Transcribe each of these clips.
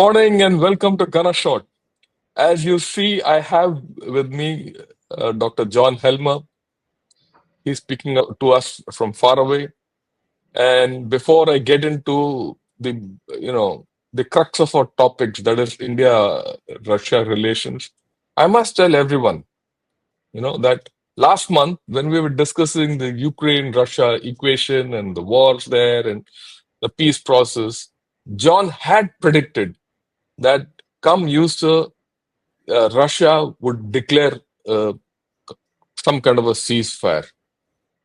morning and welcome to Gunner Shot. As you see, I have with me Dr. John Helmer. He's speaking to us from far away. And before I get into the crux of our topics, that is India-Russia relations, I must tell everyone, that last month when we were discussing the Ukraine-Russia equation and the wars there and the peace process, John had predicted that come Easter, Russia would declare uh, some kind of a ceasefire,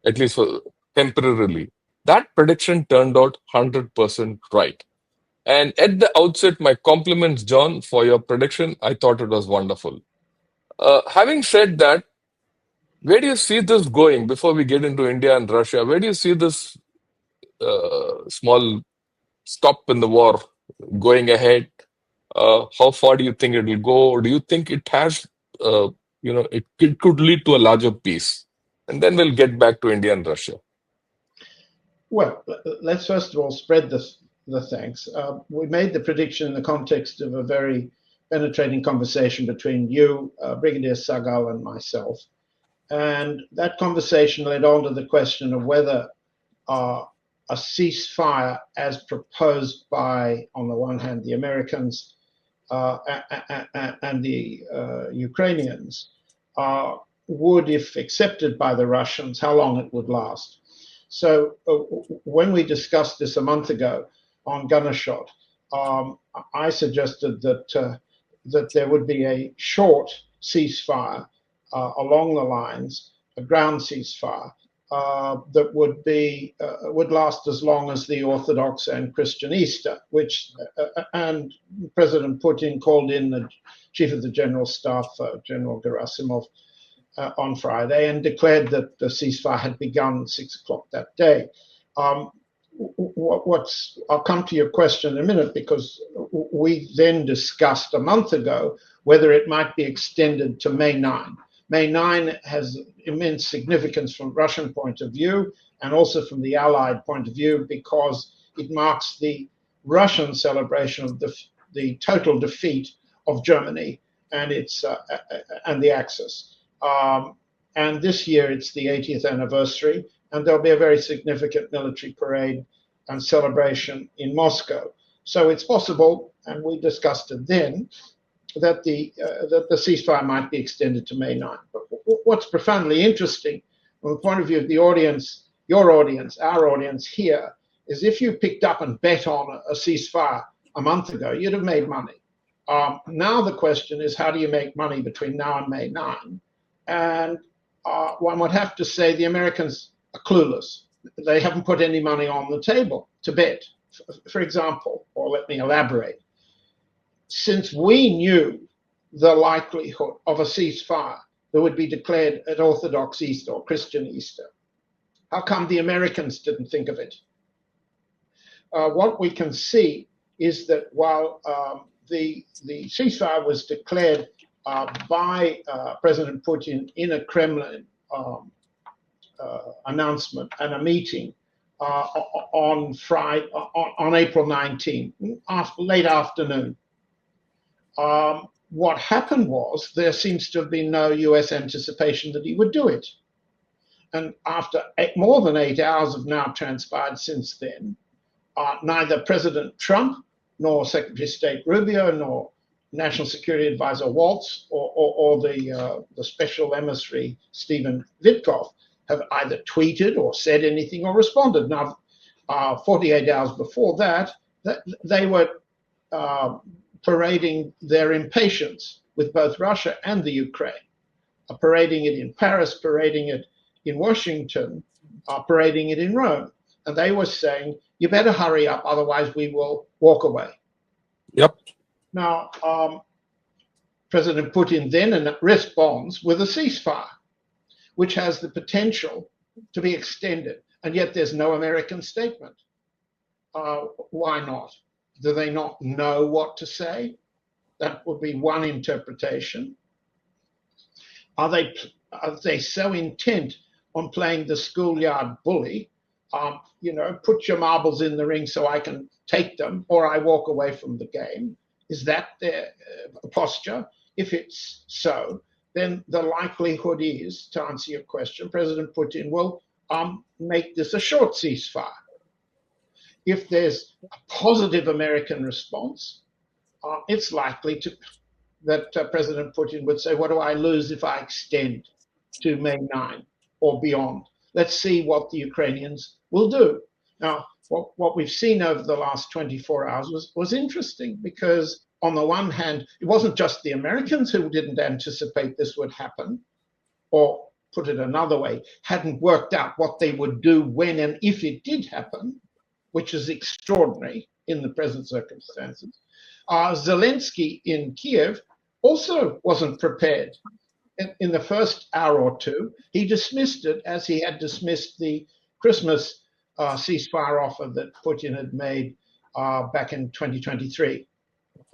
at least for temporarily. That prediction turned out 100% right. And at the outset, my compliments, John, for your prediction. I thought it was wonderful. Having said that, where do you see this going before we get into India and Russia? Where do you see this small stop in the war going ahead? How far do you think it will go? Or do you think it has, it could lead to a larger peace? And then we'll get back to India and Russia. Well, let's first of all spread the thanks. We made the prediction in the context of a very penetrating conversation between you, Brigadier Sagal, and myself. And that conversation led on to the question of whether a ceasefire, as proposed by, on the one hand, the Americans and the Ukrainians, would, if accepted by the Russians, how long it would last. So when we discussed this a month ago on Gunnershot, I suggested that there would be a short ceasefire along the lines, a ground ceasefire that would last as long as the Orthodox and Christian Easter, which and President Putin called in the Chief of the General Staff, General Gerasimov, on Friday and declared that the ceasefire had begun at 6 o'clock that day. I'll come to your question in a minute, because we then discussed a month ago whether it might be extended to May 9. May 9 has immense significance from Russian point of view and also from the Allied point of view, because it marks the Russian celebration of the total defeat of Germany and and the Axis. And this year it's the 80th anniversary, and there'll be a very significant military parade and celebration in Moscow. So it's possible, and we discussed it then, that the ceasefire might be extended to May 9. But what's profoundly interesting from the point of view of the audience, your audience, our audience here, is if you picked up and bet on a ceasefire a month ago, you'd have made money. Now the question is, how do you make money between now and May 9? And one would have to say the Americans are clueless. They haven't put any money on the table to bet. For example, or let me elaborate, since we knew the likelihood of a ceasefire that would be declared at Orthodox Easter or Christian Easter, how come the Americans didn't think of it? What we can see is that while the ceasefire was declared by President Putin in a Kremlin announcement and a meeting on Friday, on April 19, late afternoon. What happened was there seems to have been no US anticipation that he would do it. And after more than 8 hours have now transpired since then, neither President Trump nor Secretary of State Rubio nor National Security Advisor Waltz or the special emissary Stephen Witkoff have either tweeted or said anything or responded. Now, 48 hours before that, they were parading their impatience with both Russia and the Ukraine, parading it in Paris, parading it in Washington, parading it in Rome. And they were saying, you better hurry up, otherwise we will walk away. Yep. Now, President Putin then responds with a ceasefire, which has the potential to be extended, and yet there's no American statement. Why not? Do they not know what to say? That would be one interpretation. Are they so intent on playing the schoolyard bully? Put your marbles in the ring so I can take them, or I walk away from the game. Is that their posture? If it's so, then the likelihood is, to answer your question, President Putin will make this a short ceasefire. If there's a positive American response, it's likely that President Putin would say, what do I lose if I extend to May 9 or beyond? Let's see what the Ukrainians will do. Now, what we've seen over the last 24 hours was interesting, because on the one hand, it wasn't just the Americans who didn't anticipate this would happen, or put it another way, hadn't worked out what they would do when and if it did happen, which is extraordinary in the present circumstances. Zelensky in Kiev also wasn't prepared. In the first hour or two, he dismissed it, as he had dismissed the Christmas ceasefire offer that Putin had made back in 2023.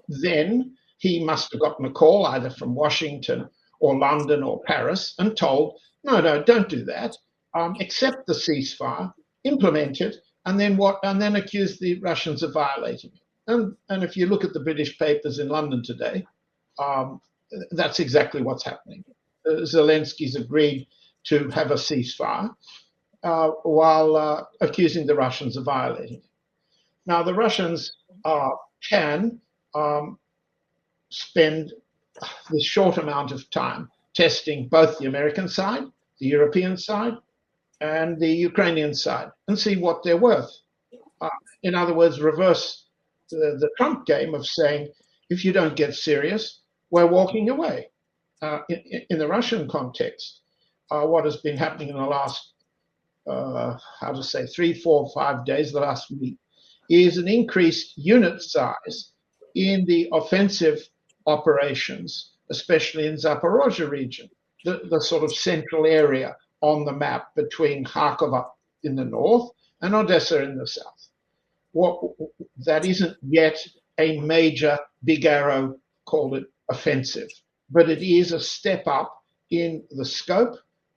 Then he must have gotten a call either from Washington or London or Paris and told, no, don't do that. Accept the ceasefire, implement it, and then accuse the Russians of violating it. And if you look at the British papers in London today, that's exactly what's happening. Zelensky's agreed to have a ceasefire while accusing the Russians of violating it. Now, the Russians can spend this short amount of time testing both the American side, the European side, and the Ukrainian side, and see what they're worth. In other words, reverse the Trump game of saying, if you don't get serious, we're walking away. In the Russian context, what has been happening in the last, 3, 4, 5 days, the last week, is an increased unit size in the offensive operations, especially in Zaporozhye region, the sort of central area on the map between Kharkov up in the north and Odessa in the south. That isn't yet a major big arrow, called it offensive, but it is a step up in the scope,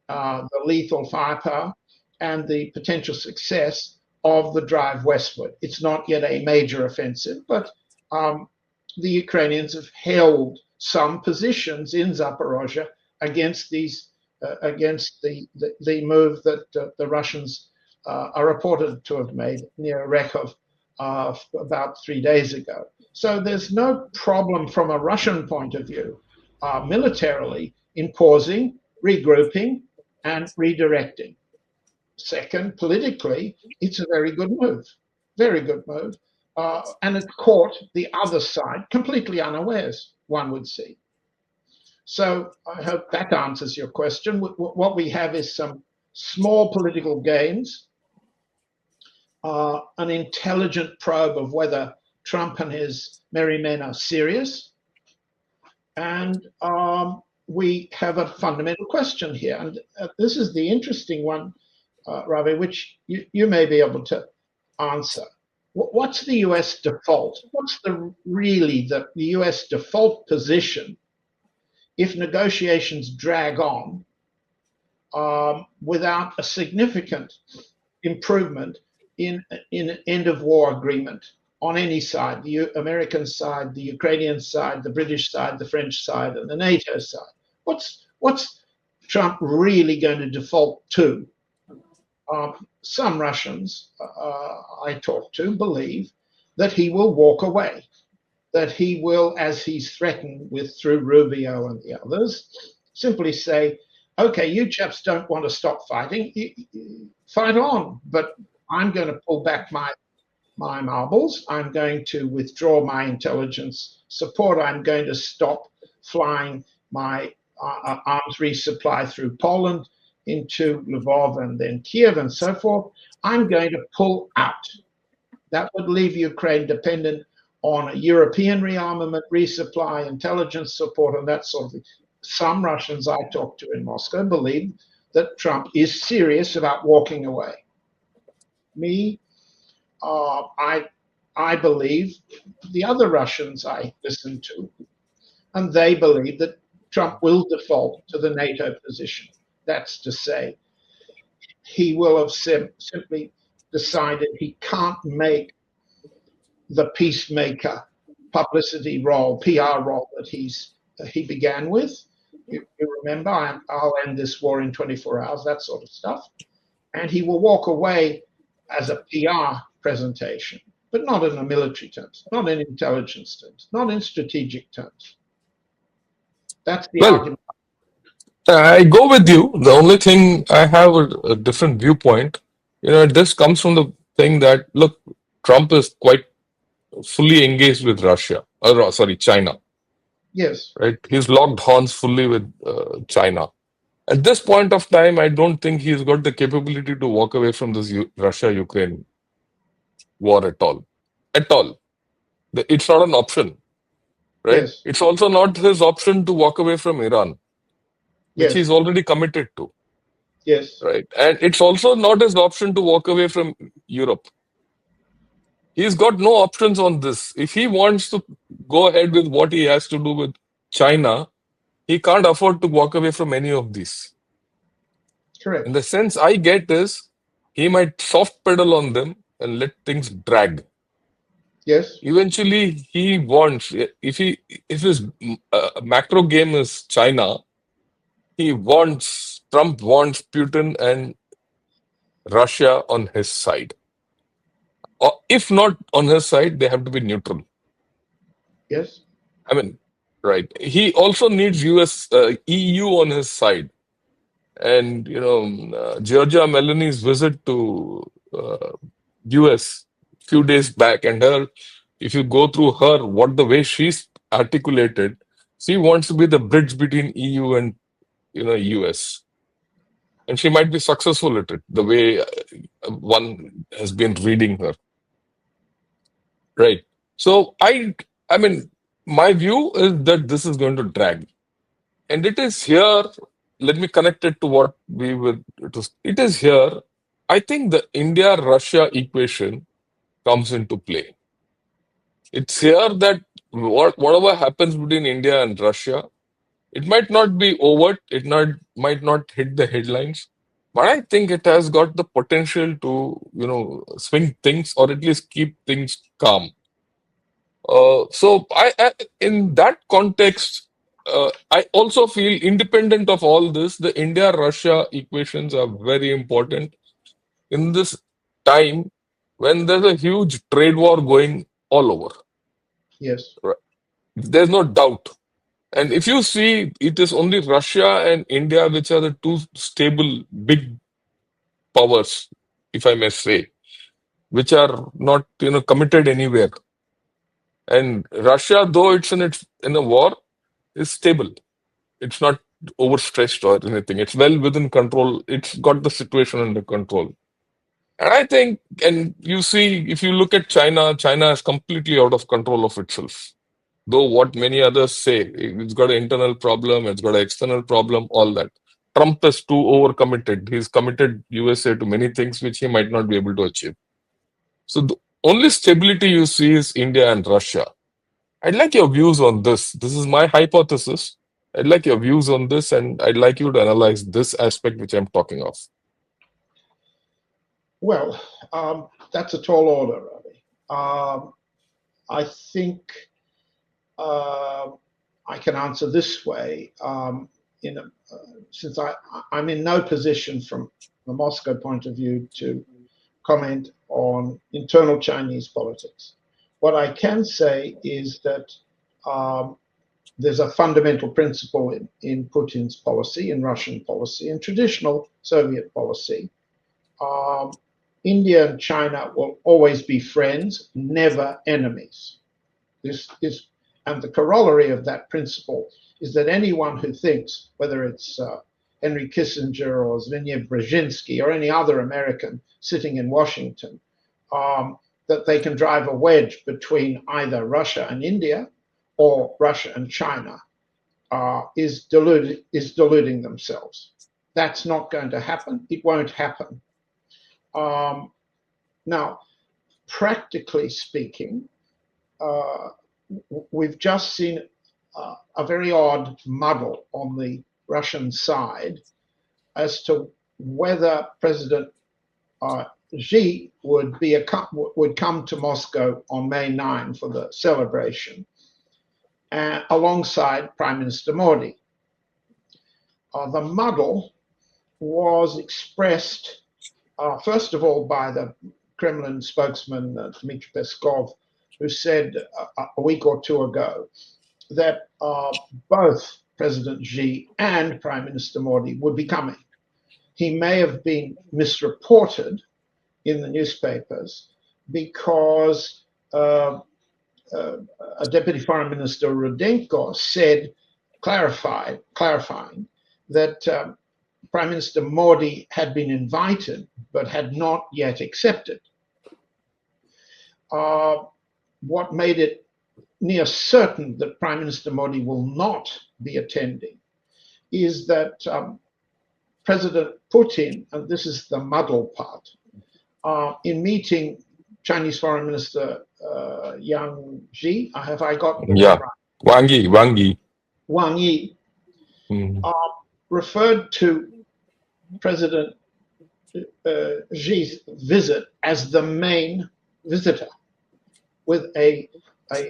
the lethal firepower, and the potential success of the drive westward. It's not yet a major offensive, but the Ukrainians have held some positions in Zaporozhye against against the move that the Russians are reported to have made near Rekhov about 3 days ago. So there's no problem from a Russian point of view, militarily, in pausing, regrouping, and redirecting. Second, politically, it's a very good move, and it caught the other side completely unawares, one would see. So I hope that answers your question. What we have is some small political gains, an intelligent probe of whether Trump and his merry men are serious, and we have a fundamental question here. And this is the interesting one, Ravi, which you may be able to answer. What's the US default? What's really the US default position if negotiations drag on without a significant improvement in an end of war agreement on any side, the American side, the Ukrainian side, the British side, the French side, and the NATO side? What's Trump really going to default to? Some Russians I talk to believe that he will walk away, that he will, as he's threatened with through Rubio and the others, simply say, okay, you chaps don't want to stop fighting, fight on, but I'm going to pull back my marbles, I'm going to withdraw my intelligence support, I'm going to stop flying my arms resupply through Poland into Lvov and then Kiev and so forth. I'm going to pull out. That would leave Ukraine dependent on a European rearmament, resupply, intelligence support, and that sort of thing. Some Russians I talk to in Moscow believe that Trump is serious about walking away. Me, I believe the other Russians I listen to, and they believe that Trump will default to the NATO position. That's to say, he will have simply decided he can't make the peacemaker publicity role, PR role that he began with. You remember, I'll end this war in 24 hours, that sort of stuff. And he will walk away as a PR presentation, but not in the military terms, not in intelligence terms, not in strategic terms. That's the Well, argument. I go with you. The only thing I have a different viewpoint. This comes from the thing that look, Trump is quite fully engaged with Russia, or sorry, China, Yes, right? He's locked horns fully with China. At this point of time, I don't think he's got the capability to walk away from this Russia-Ukraine war at all. At all. It's not an option, right? yes, It's also not his option to walk away from Iran, which he's yes, already committed to, yes, right? And it's also not his option to walk away from Europe. He's got no options on this. If he wants to go ahead with what he has to do with China, he can't afford to walk away from any of these. In correct. the sense I get is he might soft pedal on them and let things drag. Yes, Eventually, he wants, if his macro game is China, Trump wants Putin and Russia on his side. Or if not on his side, they have to be neutral. yes, I mean, right. He also needs EU on his side. And, Giorgia Meloni's visit to US few days back, and if you go through her, the way she's articulated, she wants to be the bridge between EU and, US. And she might be successful at it, the way one has been reading her. Right. So I mean, my view is that this is going to drag. And it is here, let me connect it to what we would, it is here. I think the India-Russia equation comes into play. It's here that whatever happens between India and Russia, it might not be overt, might not hit the headlines, but I think it has got the potential to, swing things or at least keep things calm. So in that context, I also feel independent of all this, the India-Russia equations are very important in this time when there's a huge trade war going all over. yes, Right? There's no doubt. And if you see, it is only Russia and India which are the two stable big powers, if I may say, which are not, committed anywhere. And Russia, though it's in a war, is stable. It's not overstretched or anything. It's well within control. It's got the situation under control. And I think, and you see, if you look at China, China is completely out of control of itself. Though what many others say, it's got an internal problem, it's got an external problem, all that. Trump is too overcommitted. He's committed USA to many things which he might not be able to achieve. So the only stability you see is India and Russia. I'd like your views on this. This is my hypothesis. I'd like your views on this, and I'd like you to analyze this aspect which I'm talking of. well, that's a tall order, Ravi. I think I can answer this way. Since I'm in no position from the Moscow point of view to comment on internal Chinese politics. What I can say is that there's a fundamental principle in Putin's policy, in Russian policy, in traditional Soviet policy. India and China will always be friends, never enemies. And the corollary of that principle is that anyone who thinks, whether it's Henry Kissinger or Zbigniew Brzezinski or any other American sitting in Washington, that they can drive a wedge between either Russia and India or Russia and China, is deluding themselves. That's not going to happen. It won't happen. Now, practically speaking, we've just seen a very odd muddle on the Russian side as to whether President Xi would come to Moscow on May 9 for the celebration, alongside Prime Minister Modi. The muddle was expressed, first of all, by the Kremlin spokesman Dmitry Peskov, who said a week or two ago that both President Xi and Prime Minister Modi would be coming. He may have been misreported in the newspapers because a Deputy Foreign Minister Rudenko said, clarifying that Prime Minister Modi had been invited but had not yet accepted. What made it near certain that Prime Minister Modi will not be attending is that President Putin, and this is the muddle part, in meeting Chinese Foreign Minister Yang Yi, have I got the name right? Wang Yi referred to President Xi's visit as the main visitor, with a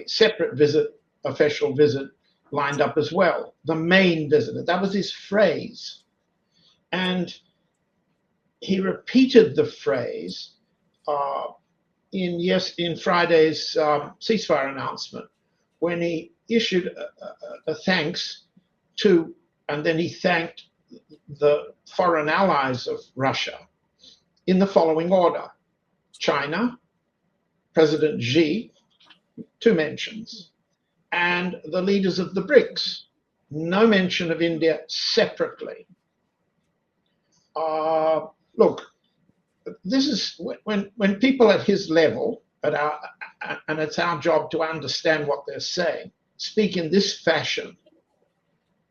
separate visit, official visit, lined up as well. The main visitor, that was his phrase. And he repeated the phrase in Friday's ceasefire announcement, when he issued a thanks to, and then he thanked the foreign allies of Russia in the following order: China, President Xi, 2 mentions, and the leaders of the BRICS, no mention of India separately. Look, this is when people at his level, and it's our job to understand what they're saying, speak in this fashion.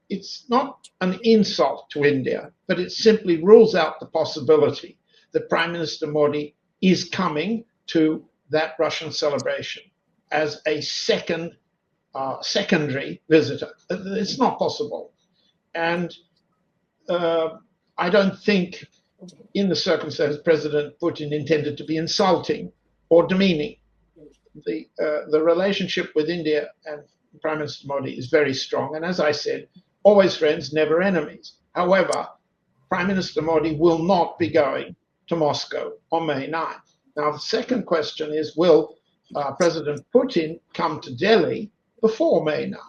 It's not an insult to India, but it simply rules out the possibility that Prime Minister Modi is coming to that Russian celebration as a secondary visitor. It's not possible. And I don't think, in the circumstances, President Putin intended to be insulting or demeaning. The relationship with India and Prime Minister Modi is very strong. And as I said, always friends, never enemies. However, Prime Minister Modi will not be going to Moscow on May 9. Now, the second question is, will President Putin come to Delhi before May 9?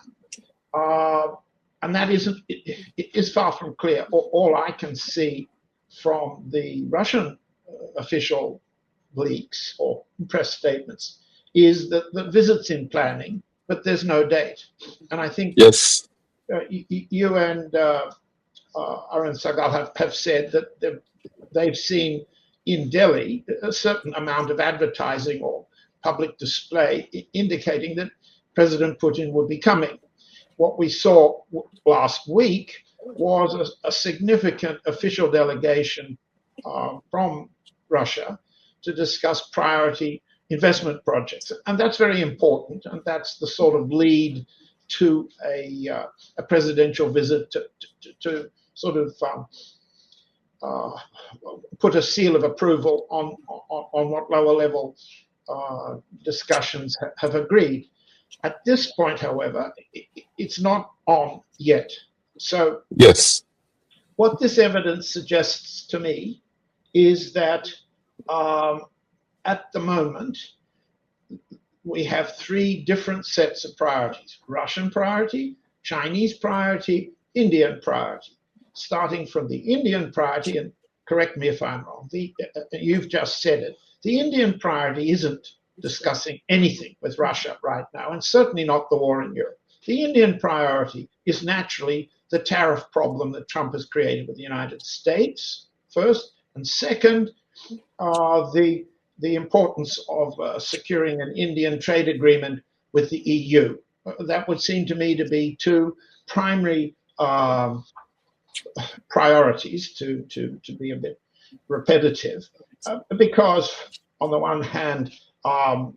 And that is far from clear. All I can see from the Russian official leaks or press statements is that the visit's in planning, but there's no date. And I think Yes, you and Arun Sagal have said that they've seen in Delhi a certain amount of advertising or public display indicating that President Putin would be coming. What we saw last week was a significant official delegation from Russia to discuss priority investment projects. And that's very important. And that's the sort of lead to a presidential visit to sort of put a seal of approval on what lower level discussions have agreed. At this point, however, it's not on yet. So yes, what this evidence suggests to me is that at the moment, we have 3 different sets of priorities: Russian priority, Chinese priority, Indian priority. Starting from the Indian priority, and correct me if I'm wrong, you've just said it, the Indian priority isn't discussing anything with Russia right now, and certainly not the war in Europe. The Indian priority is naturally the tariff problem that Trump has created with the United States, first, and second, the importance of securing an Indian trade agreement with the EU. That would seem to me to be 2 primary priorities, to be a bit repetitive, because on the one hand, I'm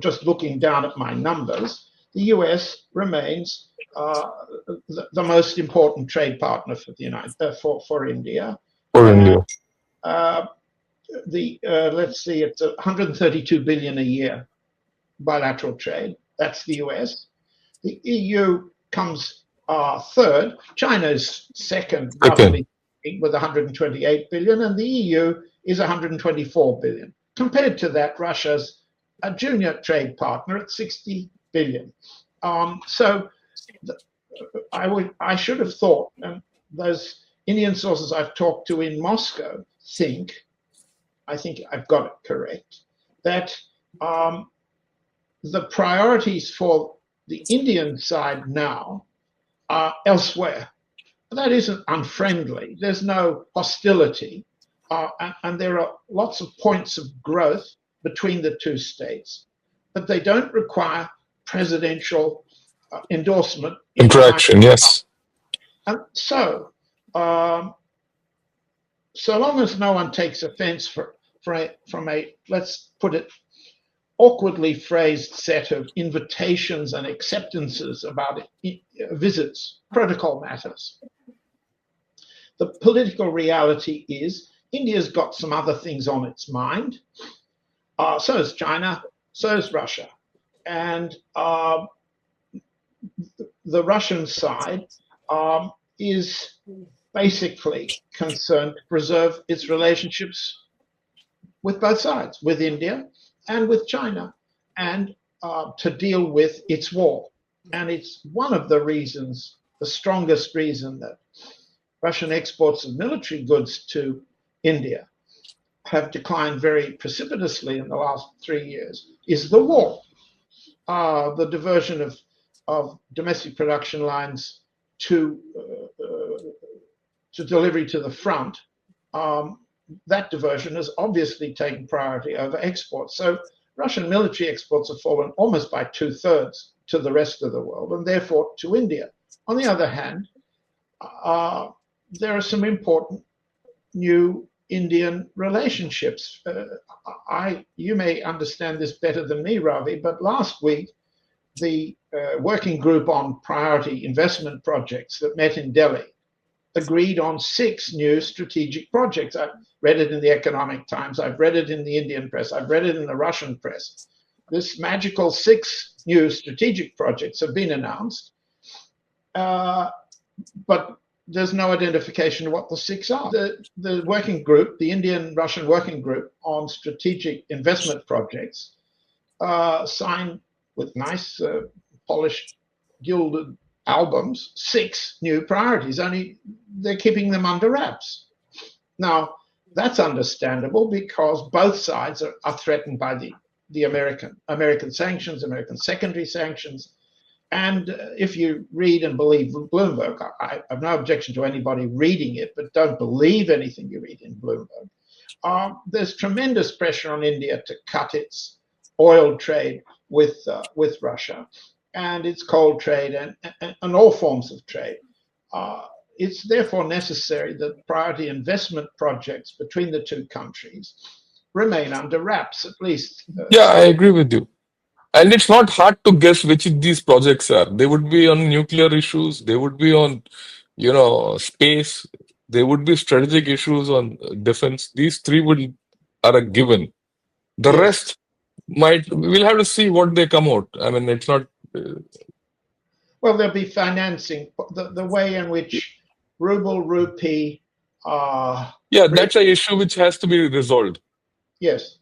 just looking down at my numbers, the US remains the most important trade partner for the for India. for India. let's see, it's 132 billion a year bilateral trade. That's the US. The EU comes third. China's second, Second. roughly, with 128 billion, and the EU is 124 billion. Compared to that, Russia's a junior trade partner at 60 billion. So I should have thought, and those Indian sources I've talked to in Moscow I think I've got it correct, that the priorities for the Indian side now are elsewhere. That isn't unfriendly. There's no hostility. And there are lots of points of growth between the two states, but they don't require presidential endorsement. Interaction, yes. And so long as no one takes offense from a, let's put it, awkwardly phrased set of invitations and acceptances about visits, protocol matters. The political reality is India's got some other things on its mind. So is China, so is Russia. And the Russian side is basically concerned to preserve its relationships with both sides, with India and with China, and to deal with its war. And it's one of the reasons, the strongest reason, that Russian exports of military goods to India have declined very precipitously in the last 3 years is the war. The diversion of domestic production lines to delivery to the front, that diversion has obviously taken priority over exports. So Russian military exports have fallen almost by 2/3 to the rest of the world, and therefore to India. On the other hand, there are some important new Indian relationships. You may understand this better than me, Ravi, but last week, the working group on priority investment projects that met in Delhi agreed on 6 new strategic projects. I've read it in the Economic Times, I've read it in the Indian press, I've read it in the Russian press. This magical 6 new strategic projects have been announced, but there's no identification of what the 6 are. The working group, the Indian-Russian working group on strategic investment projects, signed with nice, polished, gilded albums, 6 new priorities, only they're keeping them under wraps. Now, that's understandable because both sides are threatened by the American sanctions, American secondary sanctions. And if you read and believe Bloomberg, I have no objection to anybody reading it, but don't believe anything you read in Bloomberg. There's tremendous pressure on India to cut its oil trade with Russia and its coal trade and all forms of trade. It's therefore necessary that priority investment projects between the two countries remain under wraps, at least. Yeah, I agree with you. And it's not hard to guess which these projects are. They would be on nuclear issues, they would be on, space, they would be strategic issues on defense. These 3 are a given. The Yes. rest we'll have to see what they come out. I mean, it's not. Well, there'll be financing, the way in which ruble, rupee. Yeah, that's an issue which has to be resolved. Yes.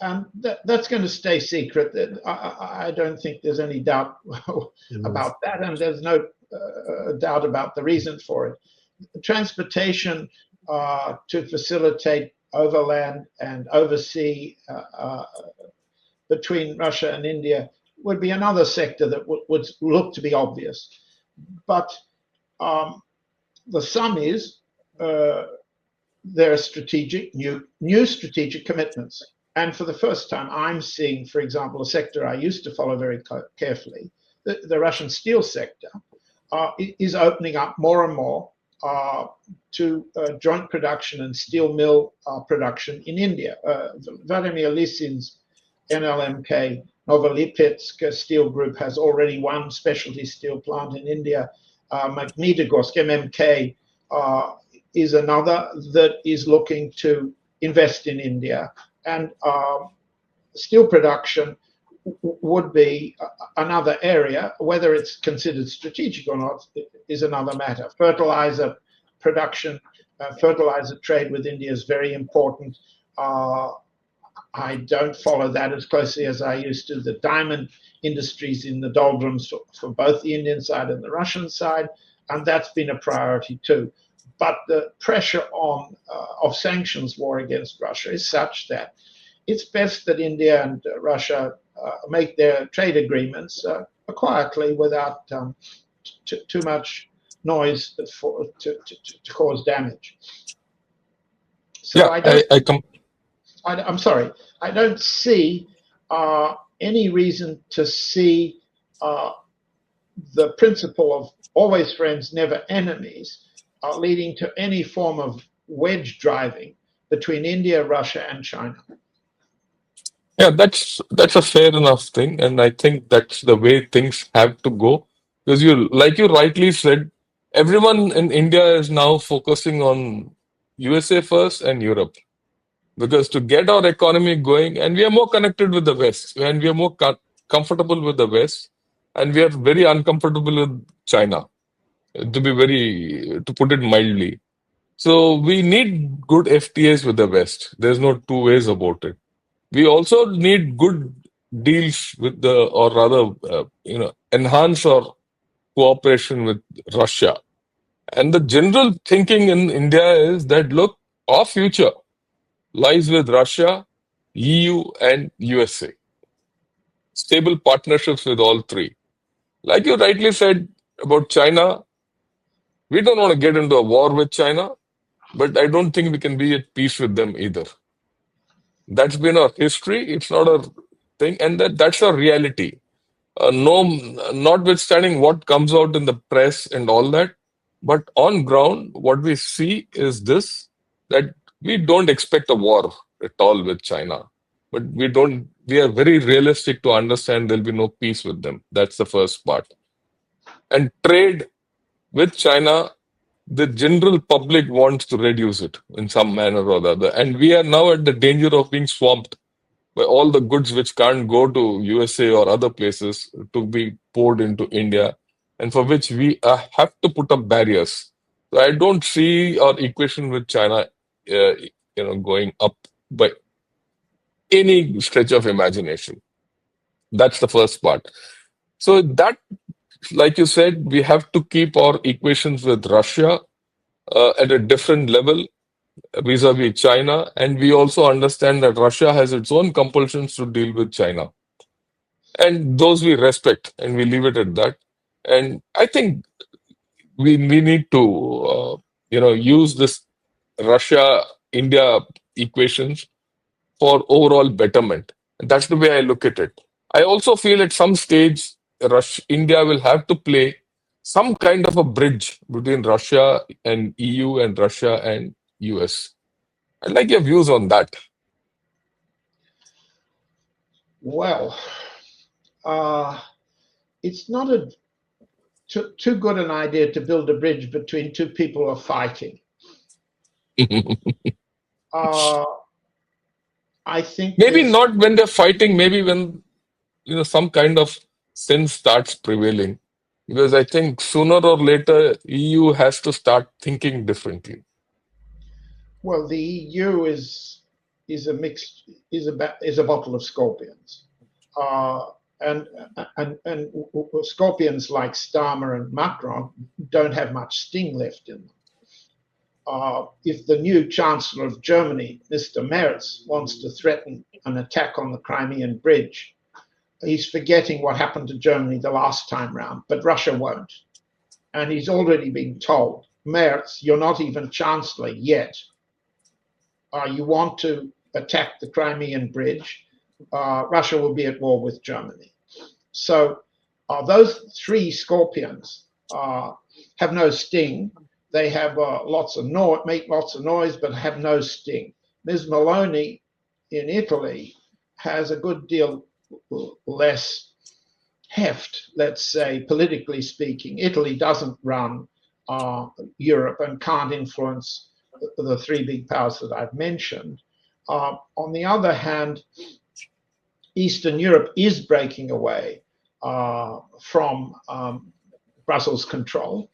And that's going to stay secret. I don't think there's any doubt about that, and there's no doubt about the reason for it. Transportation to facilitate overland and oversea between Russia and India would be another sector that would look to be obvious. But the sum is there are strategic, new strategic commitments. And for the first time, I'm seeing, for example, a sector I used to follow very carefully, the Russian steel sector, is opening up more and more to joint production and steel mill production in India. Vladimir Lysin's NLMK Novolipetsk steel group has already one specialty steel plant in India. Magnitogorsk MMK is another that is looking to invest in India, and steel production would be another area. Whether it's considered strategic or not is another matter. Fertilizer production, fertilizer trade with India is very important. I don't follow that as closely as I used to. The diamond industries in the doldrums for both the Indian side and the Russian side, and that's been a priority too. But the pressure on of sanctions war against Russia is such that it's best that India and Russia make their trade agreements quietly without too much noise to cause damage. So Yeah, I'm sorry, I don't see any reason to see the principle of always friends, never enemies, leading to any form of wedge driving between India, Russia, and China. Yeah, that's a fair enough thing, and I think that's the way things have to go. Because like you rightly said, everyone in India is now focusing on USA first and Europe. Because to get our economy going, and we are more connected with the West, and we are more comfortable with the West, and we are very uncomfortable with China, to put it mildly. So we need good FTAs with the West. There's no two ways about it. We also need good deals with or rather, enhance our cooperation with Russia. And the general thinking in India is that, look, our future lies with Russia, EU, and USA. Stable partnerships with all three. Like you rightly said about China, we don't want to get into a war with China, but I don't think we can be at peace with them either. That's been our history. It's not a thing, and that's a reality. No, notwithstanding what comes out in the press and all that, but on ground, what we see is this: that we don't expect a war at all with China, but we don't. We are very realistic to understand there'll be no peace with them. That's the first part. And trade with China, the general public wants to reduce it in some manner or the other, and we are now at the danger of being swamped by all the goods which can't go to USA or other places to be poured into India, and for which we have to put up barriers. So I don't see our equation with China, going up by any stretch of imagination. That's the first part. So that, like you said, we have to keep our equations with Russia at a different level vis-a-vis China, and we also understand that Russia has its own compulsions to deal with China, and those we respect, and we leave it at that. And I think we need to use this Russia India equations for overall betterment. And that's the way I look at it. I also feel at some stage India will have to play some kind of a bridge between Russia and EU and Russia and US. I'd like your views on that. Well, it's not too good an idea to build a bridge between two people who are fighting. I think Maybe not when they're fighting, maybe when some kind of sense starts prevailing. Because I think sooner or later EU has to start thinking differently. Well, the EU is a bottle of scorpions, and scorpions like Starmer and Macron don't have much sting left in them. If the new Chancellor of Germany, Mr. Merz, wants to threaten an attack on the Crimean Bridge, he's forgetting what happened to Germany the last time round, but Russia won't. And he's already been told, Merz, you're not even Chancellor yet. You want to attack the Crimean Bridge, Russia will be at war with Germany. So those three scorpions have no sting. They have make lots of noise, but have no sting. Ms. Meloni in Italy has a good deal less heft, let's say, politically speaking. Italy doesn't run Europe and can't influence the three big powers that I've mentioned. On the other hand, Eastern Europe is breaking away from Brussels control.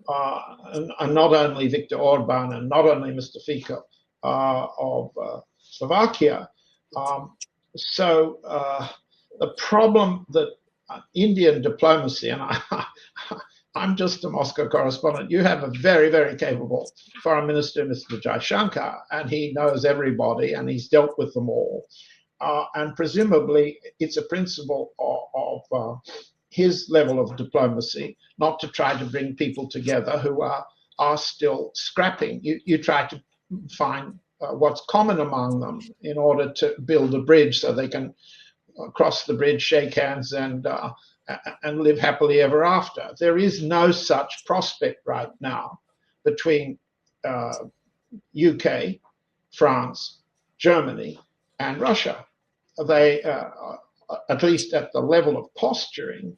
And not only Viktor Orban and not only Mr. Fico of Slovakia. So the problem that Indian diplomacy, and I'm just a Moscow correspondent, you have a very, very capable foreign minister, Mr. Shankar, and he knows everybody and he's dealt with them all. And presumably it's a principle of his level of diplomacy not to try to bring people together who are still scrapping. You try to find what's common among them in order to build a bridge so they can cross the bridge, shake hands, and live happily ever after. There is no such prospect right now between UK, France, Germany, and Russia. They, at least at the level of posturing,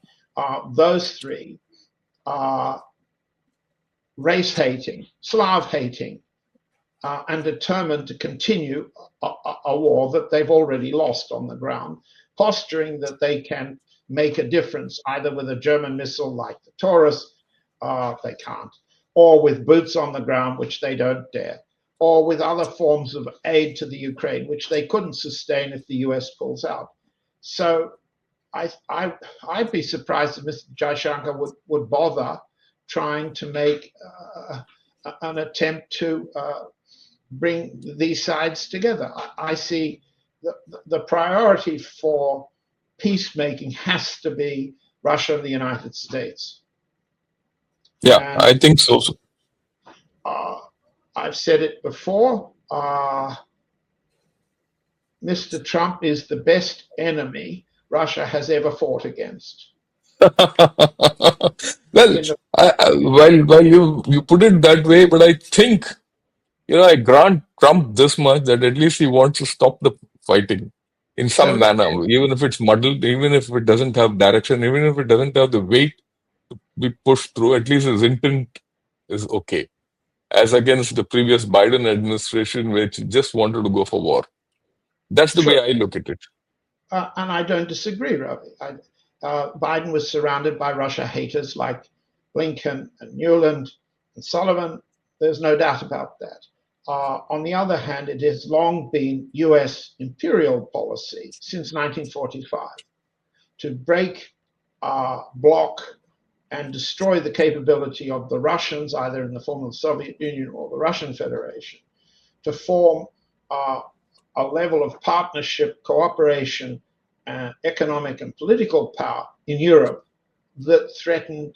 those three are race-hating, Slav-hating, and determined to continue a war that they've already lost on the ground, posturing that they can make a difference either with a German missile like the Taurus, they can't, or with boots on the ground, which they don't dare, or with other forms of aid to the Ukraine, which they couldn't sustain if the US pulls out. So I'd be surprised if Mr. Jaishankar would bother trying to make an attempt to bring these sides together. I see the priority for peacemaking has to be Russia and the United States. Yeah, And, I think so. I've said it before. Mr. Trump is the best enemy Russia has ever fought against. Well, while you put it that way, but I think, I grant Trump this much, that at least he wants to stop the fighting in some manner, even if it's muddled, even if it doesn't have direction, even if it doesn't have the weight to be pushed through, at least his intent is okay. As against the previous Biden administration, which just wanted to go for war. That's the way I look at it. And I don't disagree, Ravi. Biden was surrounded by Russia haters like Blinken and Newland and Sullivan. There's no doubt about that. On the other hand, it has long been US imperial policy since 1945 to break, block, and destroy the capability of the Russians, either in the form of the Soviet Union or the Russian Federation, to form a level of partnership, cooperation, economic and political power in Europe that threatened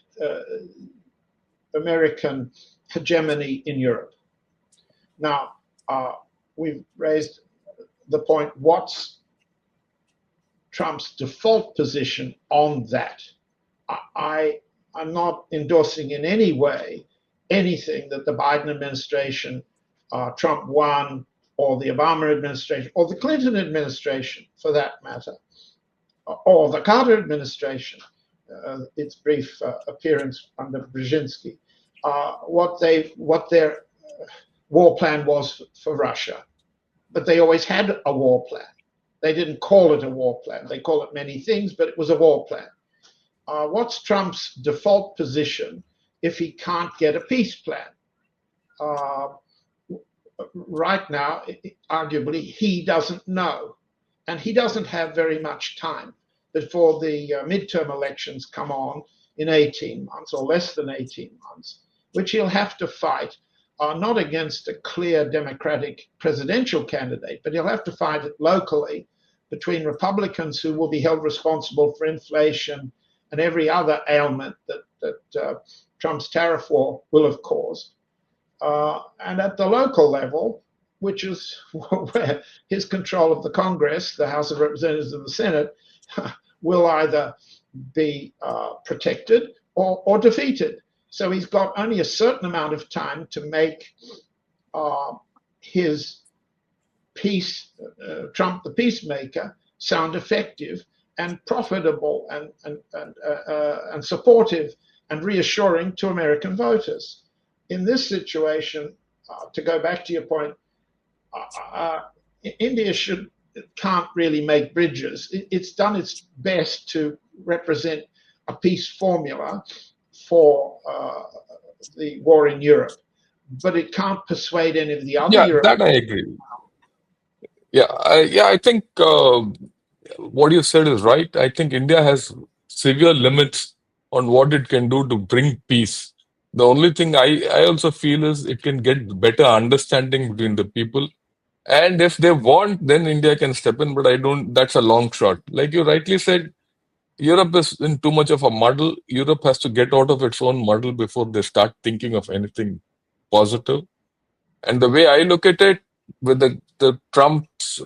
American hegemony in Europe. Now, we've raised the point, what's Trump's default position on that? I'm not endorsing in any way anything that the Biden administration, Trump 1, or the Obama administration, or the Clinton administration, for that matter, or the Carter administration, its brief appearance under Brzezinski, what their war plan was for Russia. But they always had a war plan. They didn't call it a war plan. They call it many things, but it was a war plan. What's Trump's default position if he can't get a peace plan? Right now, arguably, he doesn't know. And he doesn't have very much time before the midterm elections come on in 18 months or less than 18 months, which he'll have to fight not against a clear Democratic presidential candidate, but he'll have to fight it locally between Republicans who will be held responsible for inflation and every other ailment that Trump's tariff war will have caused. And at the local level, which is where his control of the Congress, the House of Representatives and the Senate, will either be protected or defeated. So he's got only a certain amount of time to make his peace, Trump the peacemaker, sound effective and profitable and supportive and reassuring to American voters. In this situation, to go back to your point, India can't really make bridges. It's done its best to represent a peace formula for the war in Europe, but it can't persuade any of the other Yeah, Europe. that I agree. I think what you said is right. I think India has severe limits on what it can do to bring peace. The only thing I also feel is it can get better understanding between the people. And if they want, then India can step in, but I don't, that's a long shot. Like you rightly said, Europe is in too much of a muddle. Europe has to get out of its own muddle before they start thinking of anything positive. And the way I look at it, with the Trump's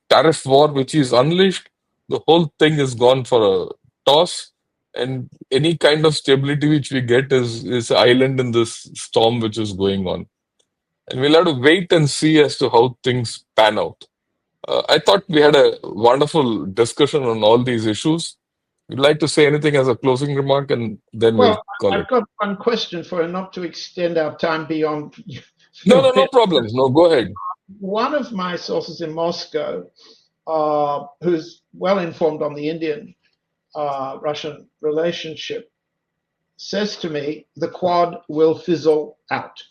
tariff war, which is unleashed, the whole thing is gone for a toss. And any kind of stability which we get is an island in this storm which is going on. And we'll have to wait and see as to how things pan out. I thought we had a wonderful discussion on all these issues. You'd like to say anything as a closing remark, and then we'll Well, call I've it. got one question for you, not to extend our time beyond a No, few no, no minutes. problems. No, go ahead. One of my sources in Moscow, who's well informed on the Indian Russian relationship, says to me the Quad will fizzle out.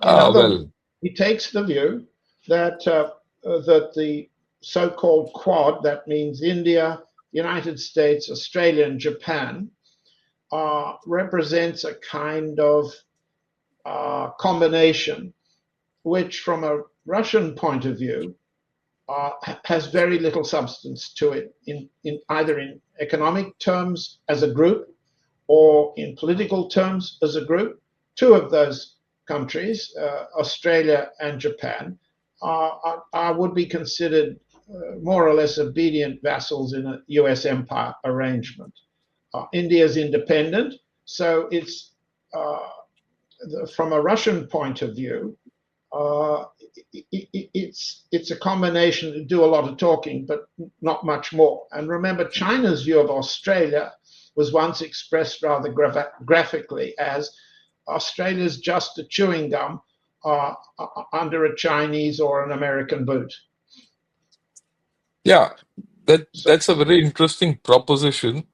In Ah, other words, well, he takes the view that that the so-called Quad, that means India, United States, Australia, and Japan, represents a kind of combination which, from a Russian point of view, has very little substance to it, in either in economic terms as a group or in political terms as a group. Two of those countries, Australia and Japan, would be considered more or less obedient vassals in a US empire arrangement. India is independent, so it's from a Russian point of view, it's a combination to do a lot of talking, but not much more. And remember, China's view of Australia was once expressed rather graphically as Australia's just a chewing gum under a Chinese or an American boot. yeah, So, that's a very interesting proposition,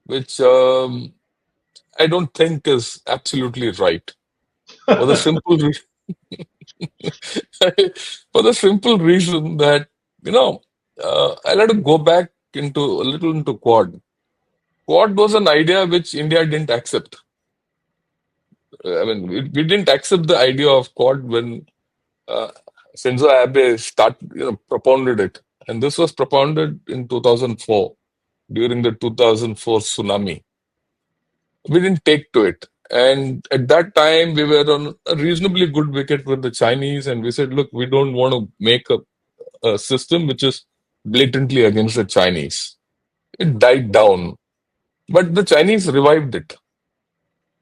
which I don't think is absolutely right. For the simple reason, for the simple reason that I'll have to go back into a little into Quad. Quad was an idea which India didn't accept. I mean, we didn't accept the idea of Quad when uh, Shinzo Abe propounded it, and this was propounded in 2004 during the 2004 tsunami. We didn't take to it, and at that time we were on a reasonably good wicket with the Chinese, and we said, look, we don't want to make a system which is blatantly against the Chinese. It died down, but the Chinese revived it.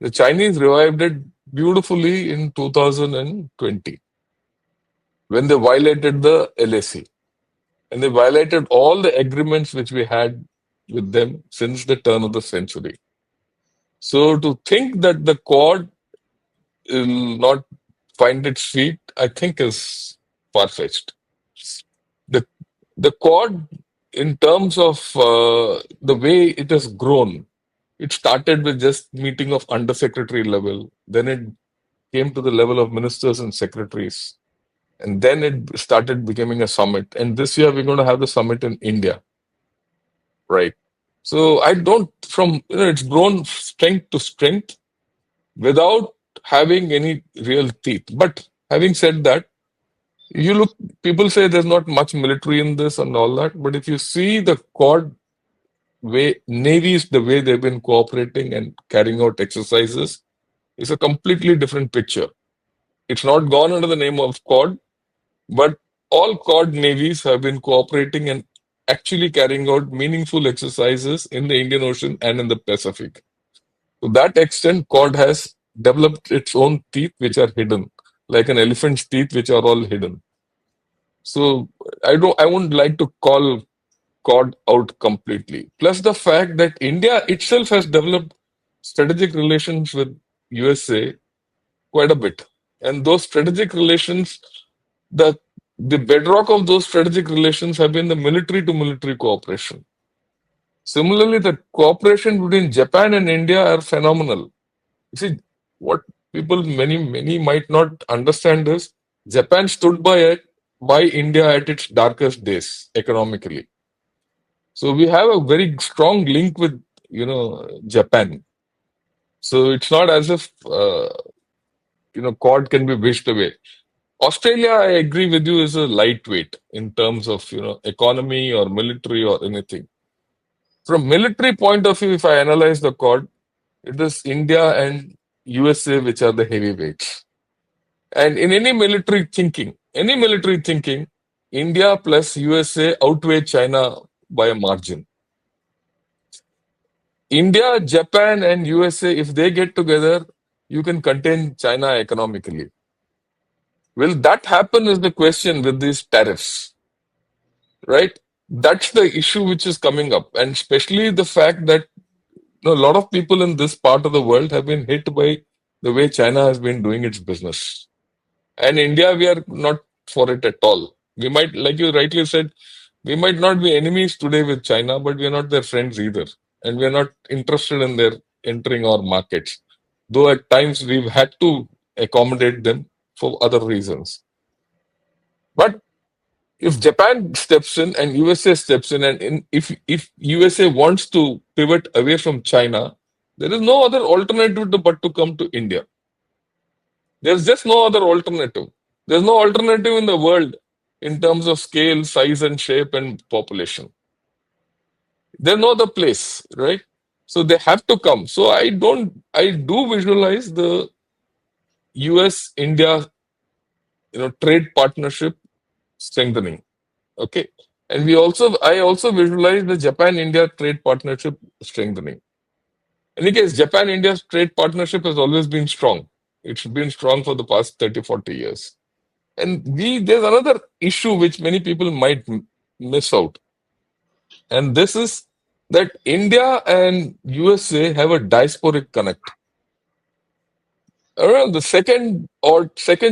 The Chinese revived it beautifully in 2020 when they violated the LAC. And they violated all the agreements which we had with them since the turn of the century. So to think that the Quad will not find its feet, I think is far-fetched. The, the Quad, in terms of the way it has grown, it started with just meeting of undersecretary level. Then it came to the level of ministers and secretaries. And then it started becoming a summit. And this year we're going to have the summit in India, right? So I don't, it's grown strength to strength without having any real teeth. But having said that, you look, people say there's not much military in this and all that. But if you see the Quad way, navies, the way they've been cooperating and carrying out exercises, it's a completely different picture. It's not gone under the name of Quad, but all Quad navies have been cooperating and actually carrying out meaningful exercises in the Indian Ocean and in the Pacific. To that extent, Quad has developed its own teeth, which are hidden, like an elephant's teeth, which are all hidden. So I wouldn't like to call Quad out completely. Plus the fact that India itself has developed strategic relations with USA quite a bit. And those strategic relations, the the bedrock of those strategic relations have been the military to military cooperation. Similarly, the cooperation between Japan and India are phenomenal. You see, what many might not understand is Japan stood by India at its darkest days economically. So we have a very strong link with Japan. So it's not as if Quad can be wished away. Australia, I agree with you, is a lightweight in terms of economy or military or anything. From military point of view, if I analyze the Quad, it is India and USA which are the heavyweights. And in any military thinking, India plus USA outweigh China by a margin. India, Japan, and USA, if they get together, you can contain China economically. Will that happen is the question with these tariffs, right? That's the issue which is coming up. And especially the fact that a lot of people in this part of the world have been hit by the way China has been doing its business. And India, we are not for it at all. We might, like you rightly said, we might not be enemies today with China, but we are not their friends either. And we are not interested in their entering our markets. Though at times we've had to accommodate them for other reasons. But if Japan steps in and USA steps in, and if USA wants to pivot away from China, there is no other alternative but to come to India. There's just no other alternative. There's no alternative in the world in terms of scale, size, and shape and population. There's no other place, right? So they have to come. So I do visualize the US India trade partnership strengthening. Okay. And I also visualize the Japan India trade partnership strengthening. In any case, Japan India trade partnership has always been strong. It's been strong for the past 30, 40 years. And there's another issue which many people might miss out. And this is that India and USA have a diasporic connect. Around the second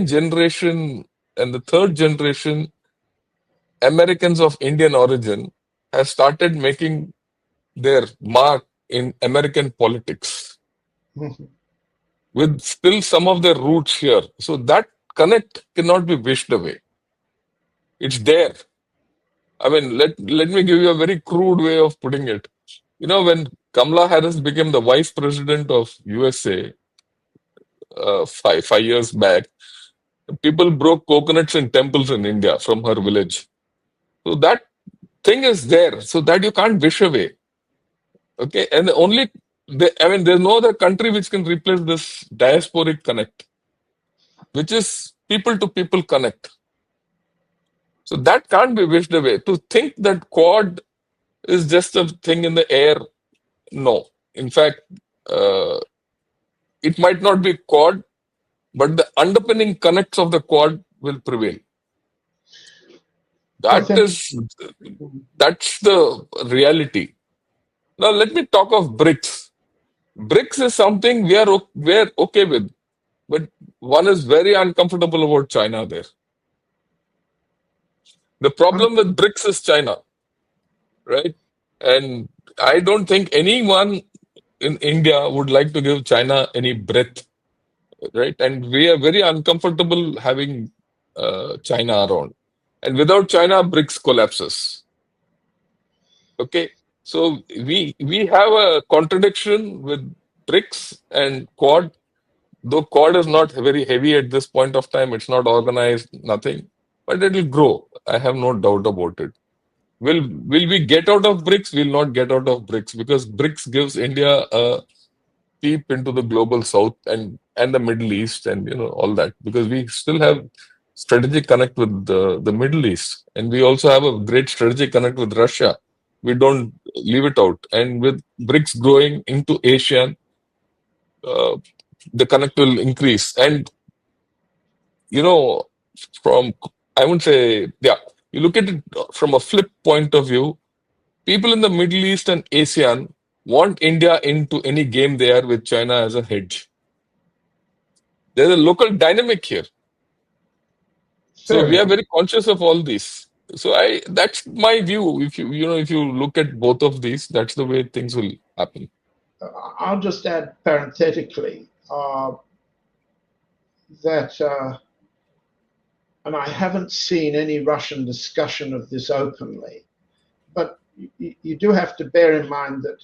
generation and the third generation Americans of Indian origin have started making their mark in American politics with still some of their roots here. So that connect cannot be wished away. It's there. I mean, let me give you a very crude way of putting it. When Kamala Harris became the vice president of USA 5 years back, people broke coconuts in temples in India from her village. So that thing is there, so that you can't wish away. Okay, and there's no other country which can replace this diasporic connect, which is people to people connect. So that can't be wished away. To think that Quad is just a thing in the air, no. In fact, it might not be Quad, but the underpinning connects of the Quad will prevail. That's the reality. Now let me talk of BRICS. BRICS is something we're okay with, but one is very uncomfortable about China there. The problem with BRICS is China, right? And I don't think anyone in India would like to give China any breath, right? And we are very uncomfortable having China around. And without China, BRICS collapses. Okay, so we have a contradiction with BRICS and Quad. Though Quad is not very heavy at this point of time, it's not organized, nothing, but it will grow. I have no doubt about it. Will we get out of BRICS? We'll not get out of BRICS because BRICS gives India a peep into the global south and the Middle East and all that, because we still have strategic connect with the Middle East, and we also have a great strategic connect with Russia. We don't leave it out. And with BRICS growing into ASEAN, the connect will increase. And from I would say, yeah, you look at it from a flip point of view, people in the Middle East and ASEAN want India into any game they are with China as a hedge. There's a local dynamic here. So Fair we are enough. very conscious of all this. So that's my view. If if you look at both of these, that's the way things will happen. I'll just add parenthetically that, and I haven't seen any Russian discussion of this openly, but you do have to bear in mind that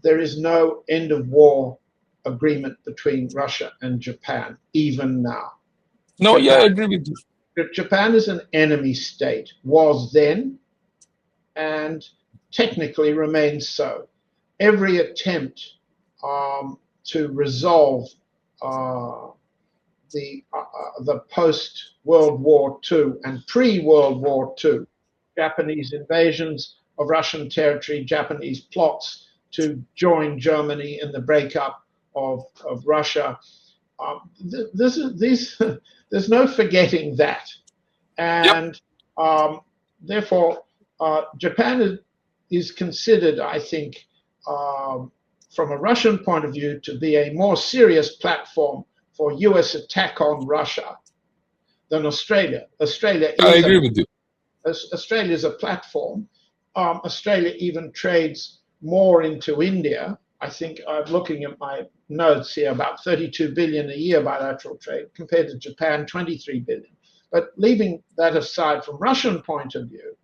there is no end of war agreement between Russia and Japan, even now. No, yeah, I Japan, agree with you. Japan is an enemy state, was then, and technically remains so. Every attempt to resolve the post World War II and pre World War II Japanese invasions of Russian territory, Japanese plots to join Germany in the breakup of Russia. There's no forgetting that. Yep, And therefore, Japan is considered, I think, from a Russian point of view, to be a more serious platform for US attack on Russia than Australia. I agree with you. Australia is a platform. Australia even trades more into India. I think I'm looking at my notes here, about 32 billion a year bilateral trade compared to Japan, 23 billion. But leaving that aside, from Russian point of view,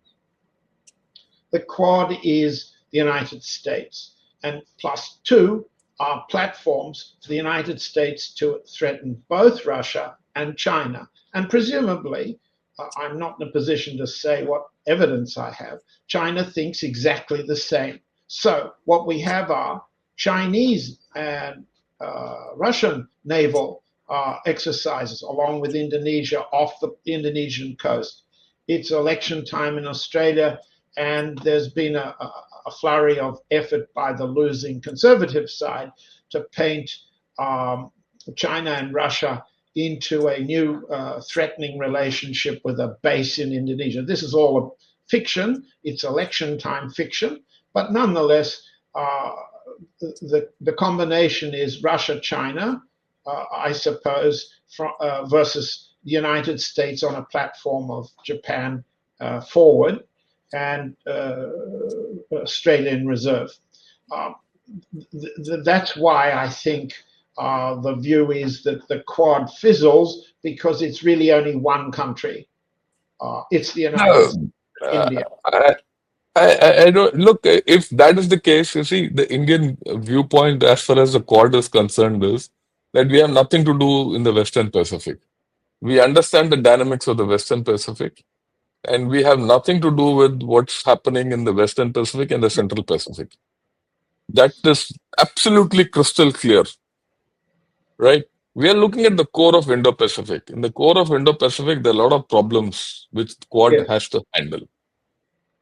the Quad is the United States, and plus two are platforms for the United States to threaten both Russia and China. And presumably, I'm not in a position to say what evidence I have, China thinks exactly the same. So what we have are Chinese and Russian naval exercises along with Indonesia off the Indonesian coast. It's election time in Australia, and there's been a flurry of effort by the losing conservative side to paint China and Russia into a new threatening relationship with a base in Indonesia. This is all a fiction. It's election time fiction, but nonetheless, the combination is Russia-China, I suppose, versus the United States on a platform of Japan forward and Australia in reserve. That's why I think the view is that the Quad fizzles because it's really only one country. It's the United No, States, uh, India. I don't look. If that is the case, you see, the Indian viewpoint as far as the Quad is concerned is that we have nothing to do in the Western Pacific. We understand the dynamics of the Western Pacific, and we have nothing to do with what's happening in the Western Pacific and the Central Pacific. That is absolutely crystal clear, right? We are looking at the core of Indo-Pacific. In the core of Indo-Pacific, there are a lot of problems which Quad Yes. has to handle,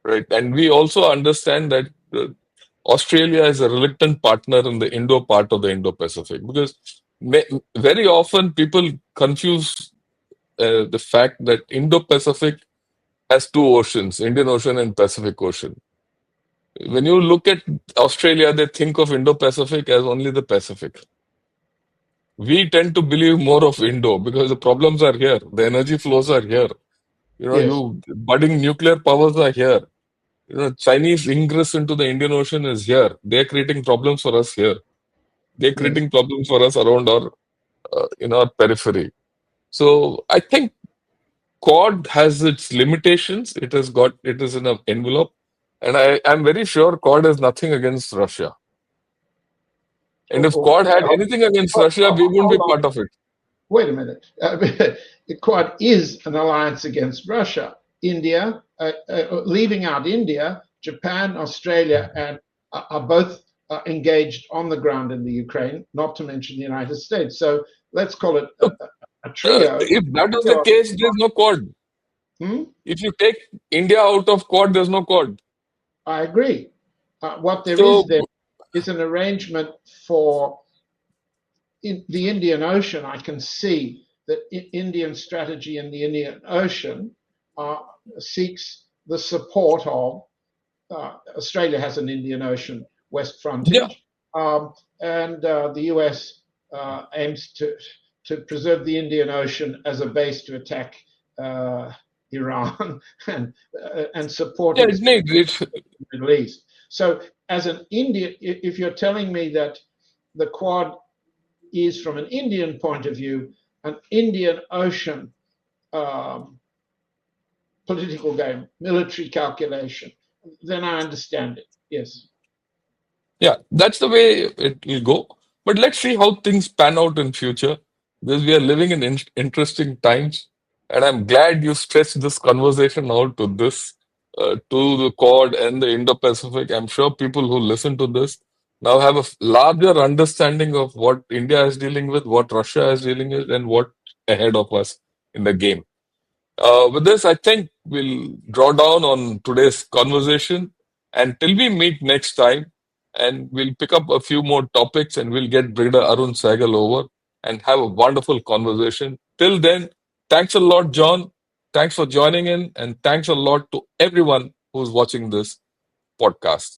right? And we also understand that Australia is a reluctant partner in the Indo part of the Indo-Pacific because very often people confuse the fact that Indo-Pacific has two oceans, Indian Ocean and Pacific Ocean. When you look at Australia, they think of Indo-Pacific as only the Pacific. We tend to believe more of Indo because the problems are here, the energy flows are here. Yes. You budding nuclear powers are here. Chinese ingress into the Indian Ocean is here. They're creating problems for us here. They're Yes. creating problems for us around our in our periphery. So I think Quad has its limitations. It is in an envelope, and I'm very sure Quad has nothing against Russia. And if Oh, Quad had oh, anything against oh, Russia, we wouldn't be hold on. part of it. Wait a minute. The Quad is an alliance against Russia. India, leaving out India, Japan, Australia, and are both engaged on the ground in the Ukraine, not to mention the United States. So let's call it Look, a trio. if that is the case, there's no Quad. Hmm? If you take India out of Quad, there's no Quad. I agree. What there is So then is an arrangement for in the Indian Ocean. I can see that Indian strategy in the Indian Ocean seeks the support of Australia has an Indian Ocean west yeah, frontage, and the US aims to preserve the Indian Ocean as a base to attack Iran and Yeah, support it its needs it. Middle East. So, as an Indian, if you're telling me that the Quad is, from an Indian point of view, an Indian Ocean um, political game, military calculation, then I understand it. Yes. Yeah, that's the way it will go. But let's see how things pan out in future, because we are living in interesting times. And I'm glad you stretched this conversation out to this, to the Quad and the Indo-Pacific. I'm sure people who listen to this now have a larger understanding of what India is dealing with, what Russia is dealing with, and what ahead of us in the game. With this, I think we'll draw down on today's conversation. And till we meet next time, and we'll pick up a few more topics and we'll get Brigadier Arun Sehgal over and have a wonderful conversation. Till then, thanks a lot, John. Thanks for joining in, and thanks a lot to everyone who's watching this podcast.